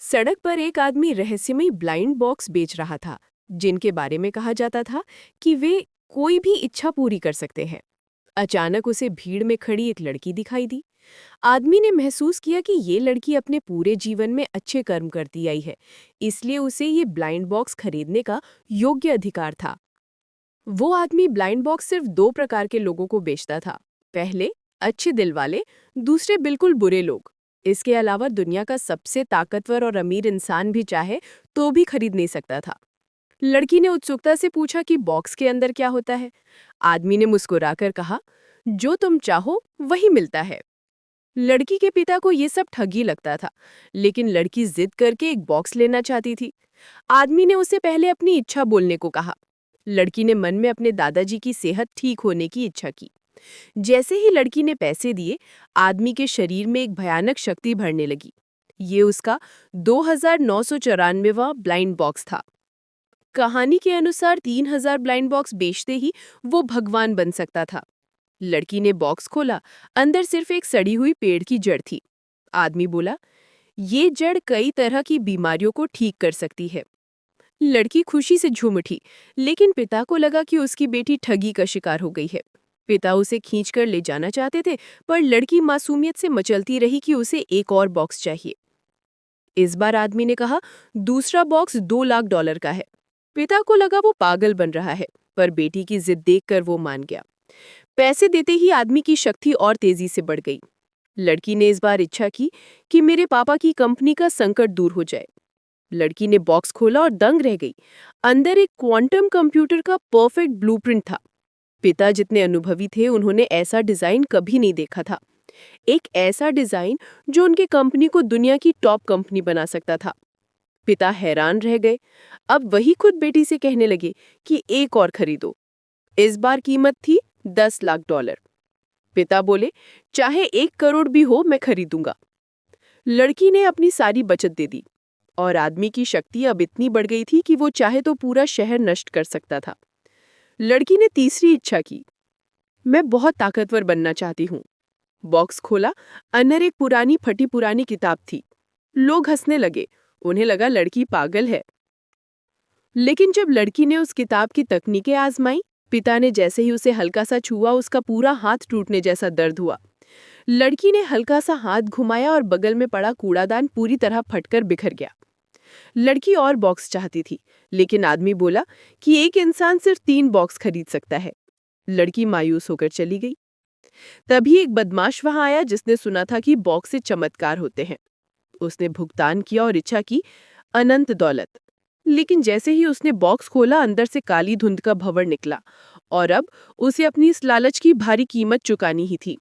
सड़क पर एक आदमी रहस्यमयी ब्लाइंड बॉक्स बेच रहा था, जिनके बारे में कहा जाता था कि वे कोई भी इच्छा पूरी कर सकते हैं। अचानक उसे भीड़ में खड़ी एक लड़की दिखाई दी। आदमी ने महसूस किया कि ये लड़की अपने पूरे जीवन में अच्छे कर्म करती आई है, इसलिए उसे ये ब्लाइंड बॉक्स खरीदने का योग्य अधिकार था। वो आदमी ब्लाइंड बॉक्स सिर्फ दो प्रकार के लोगों को बेचता था। पहले, अच्छे दिल वाले, दूसरे बिल्कुल बुरे लोग। इसके अलावा दुनिया का सबसे ताकतवर और अमीर इंसान भी चाहे तो भी खरीद नहीं सकता था। लड़की ने उत्सुकता से पूछा कि बॉक्स के अंदर क्या होता है। आदमी ने मुस्कुराकर कहा, जो तुम चाहो वही मिलता है। लड़की के पिता को ये सब ठगी लगता था, लेकिन लड़की जिद करके एक बॉक्स लेना चाहती थी। आदमी ने उसे पहले अपनी इच्छा बोलने को कहा। लड़की ने मन में अपने दादाजी की सेहत ठीक होने की इच्छा की। जैसे ही लड़की ने पैसे दिए, आदमी के शरीर में एक भयानक शक्ति भरने लगी। ये उसका 2994वां ब्लाइंड बॉक्स था। कहानी के अनुसार 3000 ब्लाइंड बॉक्स बेचते ही वो भगवान बन सकता था। लड़की ने बॉक्स खोला। अंदर सिर्फ एक सड़ी हुई पेड़ की जड़ थी। आदमी बोला, ये जड़ कई तरह की बीमारियों को ठीक कर सकती है। लड़की खुशी से झूम उठी, लेकिन पिता को लगा कि उसकी बेटी ठगी का शिकार हो गई है। पिता उसे खींचकर ले जाना चाहते थे, पर लड़की मासूमियत से मचलती रही कि उसे एक और बॉक्स चाहिए। इस बार आदमी ने कहा, दूसरा बॉक्स $2 लाख का है। पिता को लगा वो पागल बन रहा है, पर बेटी की जिद देखकर वो मान गया। पैसे देते ही आदमी की शक्ति और तेजी से बढ़ गई। लड़की ने इस बार इच्छा की कि मेरे पापा की कंपनी का संकट दूर हो जाए। लड़की ने बॉक्स खोला और दंग रह गई। अंदर एक क्वांटम कंप्यूटर का परफेक्ट ब्लूप्रिंट था। पिता जितने अनुभवी थे, उन्होंने ऐसा डिजाइन कभी नहीं देखा था। एक ऐसा डिजाइन जो उनके कंपनी को दुनिया की टॉप कंपनी बना सकता था। पिता हैरान रह गए। अब वही खुद बेटी से कहने लगे कि एक और खरीदो। इस बार कीमत थी $10 लाख। पिता बोले, चाहे 1 करोड़ भी हो, मैं खरीदूंगा। लड़की ने अपनी सारी बचत दे दी, और आदमी की शक्ति अब इतनी बढ़ गई थी कि वो चाहे तो पूरा शहर नष्ट कर सकता था। लड़की ने तीसरी इच्छा की, मैं बहुत ताकतवर बनना चाहती हूँ। बॉक्स खोला। अंदर एक पुरानी फटी पुरानी किताब थी। लोग हंसने लगे। उन्हें लगा लड़की पागल है। लेकिन जब लड़की ने उस किताब की तकनीकें आजमाई, पिता ने जैसे ही उसे हल्का सा छुआ, उसका पूरा हाथ टूटने जैसा दर्द हुआ। लड़की ने हल्का सा हाथ घुमाया और बगल में पड़ा कूड़ादान पूरी तरह फटकर बिखर गया। लड़की और बॉक्स चाहती थी, लेकिन आदमी बोला कि एक इंसान सिर्फ 3 बॉक्स खरीद सकता है। लड़की मायूस होकर चली गई। तभी एक बदमाश वहां आया, जिसने सुना था कि बॉक्स से चमत्कार होते हैं। उसने भुगतान किया और इच्छा की अनंत दौलत। लेकिन जैसे ही उसने बॉक्स खोला, अंदर से काली धुंध का भंवर निकला, और अब उसे अपनी इस लालच की भारी कीमत चुकानी ही थी।